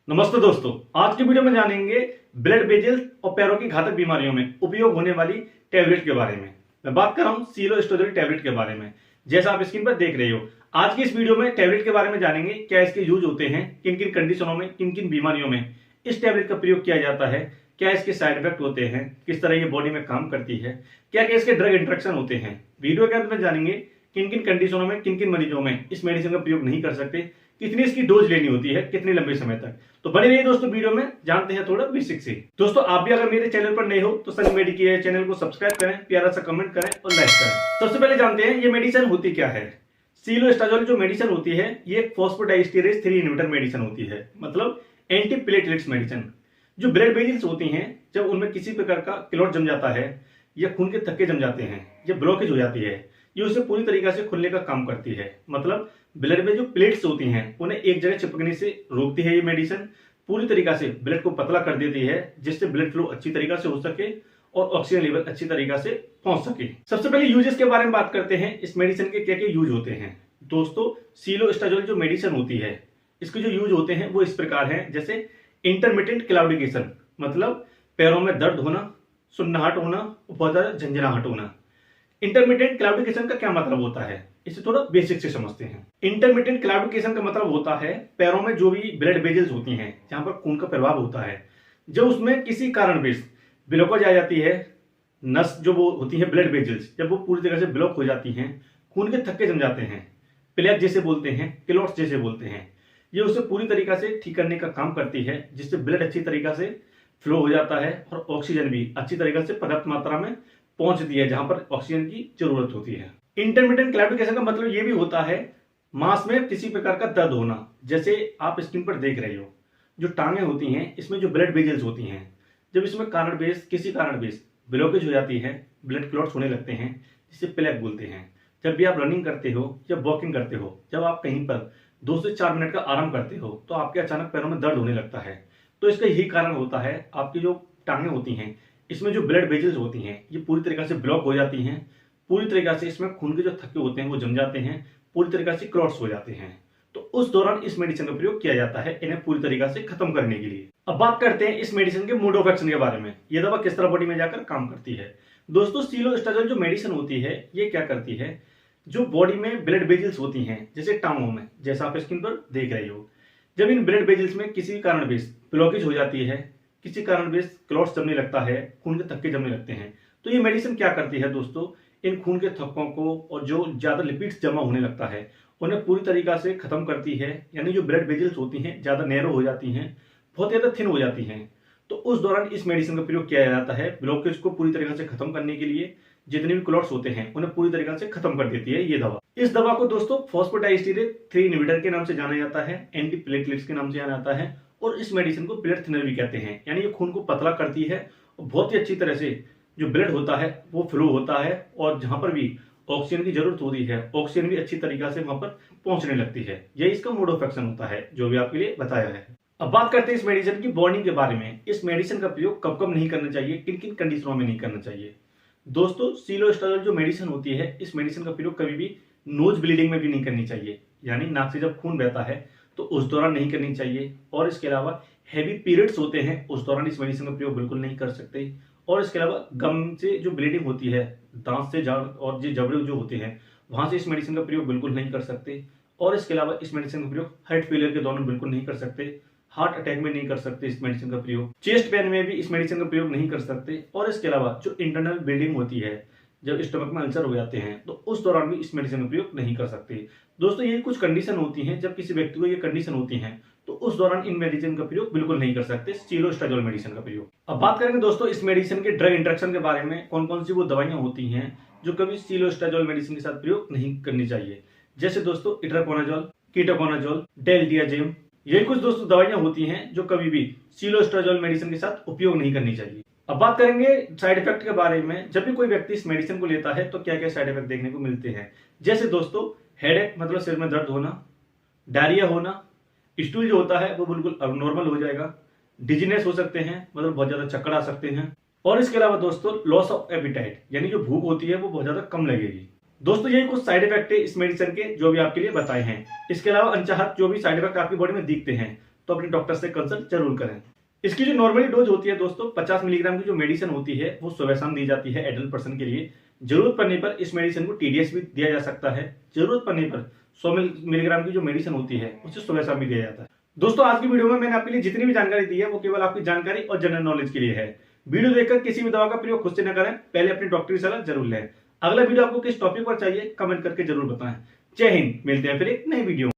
नमस्ते दोस्तों, आज की वीडियो में जानेंगे ब्लड वेजल्स और पैरों की घातक बीमारियों में उपयोग होने वाली टैबलेट के बारे में। मैं बात कर रहा हूं सीलोस्टाजोल टैबलेट के बारे में। जैसा आप स्क्रीन पर देख रहे हो, आज की इस वीडियो में टैबलेट के बारे में जानेंगे, क्या इसके यूज होते हैं, किन किन कंडीशनों में, किन किन बीमारियों में इस टैबलेट का प्रयोग किया जाता है, क्या इसके साइड इफेक्ट होते हैं, किस तरह ये बॉडी में काम करती है, क्या क्या इसके ड्रग इंटरेक्शन होते हैं। वीडियो के अंत में जानेंगे किन किन कंडीशनों में, किन किन मरीजों में इस मेडिसिन का प्रयोग नहीं कर सकते, कितनी इसकी डोज लेनी होती है, कितने लंबे समय तक। तो बने रहिए दोस्तों, वीडियो में जानते हैं थोड़ा बेसिक से। दोस्तों, आप भी अगर मेरे चैनल पर नए हो तो सनी मेडिकेयर चैनल को सब्सक्राइब करें, प्यारा सा कमेंट करें और लाइक करें। सबसे पहले जानते हैं ये मेडिसिन होती क्या है। सीलोस्टाजोल जो मेडिसिन होती है, ये एक फॉस्फोडाइस्टेरेज 3 इनहिबिटर मेडिसिन होती है, मतलब एंटीप्लेटलेट्स मेडिसिन। जो ब्लड वेजल्स होती हैं, जब उनमें किसी प्रकार का क्लॉट जम जाता है या खून के थक्के जम जाते हैं या ब्लॉकेज हो जाती है, ये उसे पूरी तरीके से खुलने का काम करती है। मतलब ब्लड में जो प्लेट्स होती हैं उन्हें एक जगह चिपकने से रोकती है। ये मेडिसिन पूरी तरीके से ब्लड को पतला कर देती है, जिससे ब्लड फ्लो अच्छी तरीके से हो सके और ऑक्सीजन लेवल अच्छी तरीके से पहुंच सके। सबसे पहले यूजेस के बारे में बात करते हैं, इस मेडिसिन के क्या क्या यूज होते हैं। दोस्तों, सीलोस्टाजोल जो मेडिसिन होती है, इसके जो यूज होते हैं वो इस प्रकार है। जैसे इंटरमिटेंट क्लाउडिकेशन, मतलब पैरों में दर्द होना, सुन्नाहट होना, बहुत ज्यादा झंझनाहट होना। इंटरमिटेंट क्लाउडिकेशन का क्या मतलब होता है, इसे थोड़ा बेसिक से समझते हैं। इंटरमिटेंट क्लाउडिकेशन का मतलब होता है पैरों में जो भी ब्लड वेजल्स होती हैं, जहां पर खून का प्रवाह होता है, जब उसमें किसी कारणवश ब्लॉकेज आ जाती है, नस जो वो होती है ब्लड वेजल्स, जब वो पूरी तरह से ब्लॉक हो जाती हैं, खून के थक्के जम जाते हैं, प्लेग जैसे बोलते हैं, क्लॉट्स जैसे बोलते हैं, ये उसे पूरी तरीके से ठीक करने का काम करती है, जिससे ब्लड अच्छी तरीके से फ्लो हो जाता है और ऑक्सीजन भी अच्छी तरीके से पर्याप्त मात्रा में पहुंचती है जहां पर ऑक्सीजन की जरूरत होती है। इंटरमिटेंट क्लाउडिकेशन का मतलब यह भी होता है मांस में किसी प्रकार का दर्द होना। जैसे आप स्क्रीन पर देख रहे हो, जो टांगे होती हैं, इसमें जो ब्लड वेजल्स होती हैं, जब इसमें किसी कारणवश ब्लॉकेज हो जाती है, ब्लड क्लॉट्स होने लगते हैं, जिसे प्लेग बोलते हैं। जब भी आप रनिंग करते हो या वॉकिंग करते हो, जब आप कहीं पर 2 से 4 मिनट का आराम करते हो, तो आपके अचानक पैरों में दर्द होने लगता है। तो इसका यही कारण होता है, आपकी जो टांगे होती हैं, इसमें जो ब्लड वेजल्स होती हैं, ये पूरी तरीके से ब्लॉक हो जाती हैं, पूरी तरीके से इसमें खून के जो थक्के होते हैं वो जम जाते हैं, पूरी तरीके से क्लॉट्स हो जाते हैं। तो उस दौरान इस मेडिसिन का प्रयोग किया जाता है, इन्हें पूरी तरीके से खत्म करने के लिए। अब बात करते हैं इस मेडिसिन के मोड ऑफ एक्शन के बारे में, ये दवा किस तरह बॉडी में जाकर काम करती है। दोस्तों, सीलोस्टाजोल जो मेडिसिन होती है, ये क्या करती है, जो बॉडी में ब्लड वेजल्स होती हैं, जैसे टांगों में, जैसा आप स्क्रीन पर देख रहे हो, जब इन ब्लड वेजल्स में किसी कारणवश ब्लॉकेज हो जाती है, किसी कारणवश क्लॉट्स जमने लगता है, खून के थक्के जमने लगते हैं, तो ये मेडिसिन क्या करती है दोस्तों, इन खून के थक्कों को और जो ज्यादा लिपिड्स जमा होने लगता है उन्हें पूरी तरीका से खत्म करती है। यानी जो ब्लड वेजल्स होती हैं ज्यादा नैरो हो जाती हैं, बहुत ज्यादा थिन हो जाती हैं, तो उस दौरान इस मेडिसिन का प्रयोग किया जाता है ब्लॉकेज को पूरी तरीके से खत्म करने के लिए। जितने भी क्लॉट्स होते हैं उन्हें पूरी तरीके से खत्म कर देती है ये दवा। इस दवा को दोस्तों फॉस्फोडाइस्टेरेज 3 इनहिबिटर के नाम से जाना जाता है, एंटीप्लेटलेट्स के नाम से जाना जाता है, और इस मेडिसिन को ब्लड थिनर भी कहते हैं। यानी ये खून को पतला करती है और बहुत ही अच्छी तरह से जो ब्लड होता है वो फ्लो होता है, और जहां पर भी ऑक्सीजन की जरूरत होती है, ऑक्सीजन भी अच्छी तरीके से वहां पर पहुंचने लगती है। यही इसका मोड ऑफ एक्शन होता है, जो भी आपके लिए बताया है। अब बात करते हैं इस मेडिसिन की बॉर्निंग के बारे में। इस मेडिसिन का प्रयोग कब कब नहीं करना चाहिए, किन किन कंडीशनों में नहीं करना चाहिए। दोस्तों, सीलोस्टाजोल जो मेडिसिन होती है, इस मेडिसिन का प्रयोग कभी भी नोज ब्लीडिंग में भी नहीं करनी चाहिए, यानी नाक से जब खून बहता है तो उस दौरान नहीं करनी चाहिए। और इसके अलावा हैवी पीरियड्स होते हैं, उस दौरान इस मेडिसिन का प्रयोग बिल्कुल नहीं कर सकते। और इसके अलावा गम से जो ब्लीडिंग होती है, दांत से जाड़ और जो जबड़े जो होते हैं, वहां से इस मेडिसिन का प्रयोग बिल्कुल नहीं कर सकते। और इसके अलावा इस मेडिसिन का प्रयोग हार्ट फेलियर के दौरान बिल्कुल नहीं कर सकते, हार्ट अटैक में नहीं कर सकते इस मेडिसिन का प्रयोग, चेस्ट पेन में भी इस मेडिसिन का प्रयोग नहीं कर सकते। और इसके अलावा जो इंटरनल ब्लीडिंग होती है, जब स्टमक में अल्सर हो जाते हैं, तो उस दौरान भी इस मेडिसिन का प्रयोग नहीं कर सकते। दोस्तों, ये कुछ कंडीशन होती हैं, जब किसी व्यक्ति को ये कंडीशन होती हैं तो उस दौरान इन मेडिसिन का प्रयोग बिल्कुल नहीं कर सकते, सीलोस्टाजोल मेडिसिन का प्रयोग। अब बात करेंगे दोस्तों इस मेडिसिन के ड्रग इंटरेक्शन के बारे में, कौन कौन सी वो दवाइयां होती हैं जो कभी सीलोस्टाजोल मेडिसिन के साथ प्रयोग नहीं करनी चाहिए। जैसे दोस्तों इट्राकोनाजोल, कीटोकोनाजोल, डेल्डियाजेम, ये कुछ दोस्तों दवाइयां होती हैं जो कभी भी सीलोस्टाजोल मेडिसिन के साथ उपयोग नहीं करनी चाहिए। अब बात करेंगे साइड इफेक्ट के बारे में। जब भी कोई व्यक्ति इस मेडिसिन को लेता है तो क्या क्या साइड इफेक्ट देखने को मिलते हैं। जैसे दोस्तों हेडेक, मतलब सिर में दर्द होना, डायरिया होना, स्टूल जो होता है वो बिल्कुल अबनॉर्मल हो जाएगा, डिजीनेस हो सकते हैं, मतलब बहुत ज्यादा चक्कर आ सकते हैं। और इसके अलावा दोस्तों लॉस ऑफ एपिटाइट, यानी जो भूख होती है वो बहुत ज्यादा कम लगेगी। दोस्तों, यही कुछ साइड इफेक्ट है इस मेडिसिन के जो भी आपके लिए बताए हैं। इसके अलावा अनचाहत जो भी साइड इफेक्ट आपकी बॉडी में दिखते हैं तो अपने डॉक्टर से कंसल्ट जरूर करें। इसकी जो नॉर्मली डोज होती है दोस्तों 50 मिलीग्राम की जो मेडिसिन होती है वो सुबह शाम दी जाती है एडल्ट पर्सन के लिए। जरूरत पड़ने पर इस मेडिसिन को टीडीएस भी दिया जा सकता है। जरूरत पड़ने पर 100 मिलीग्राम की जो मेडिसिन होती है उसे सुबह शाम भी दिया जाता है। दोस्तों आज की वीडियो में मैंने आपके लिए जितनी भी जानकारी दी है वो केवल आपकी जानकारी और जनरल नॉलेज के लिए है। वीडियो देखकर किसी भी दवा का प्रयोग खुद से न करें, पहले अपनी डॉक्टरी सलाह जरूर लें। अगला वीडियो आपको किस टॉपिक पर चाहिए कमेंट करके जरूर बताएं। जय हिंद, मिलते हैं फिर एक नई वीडियो।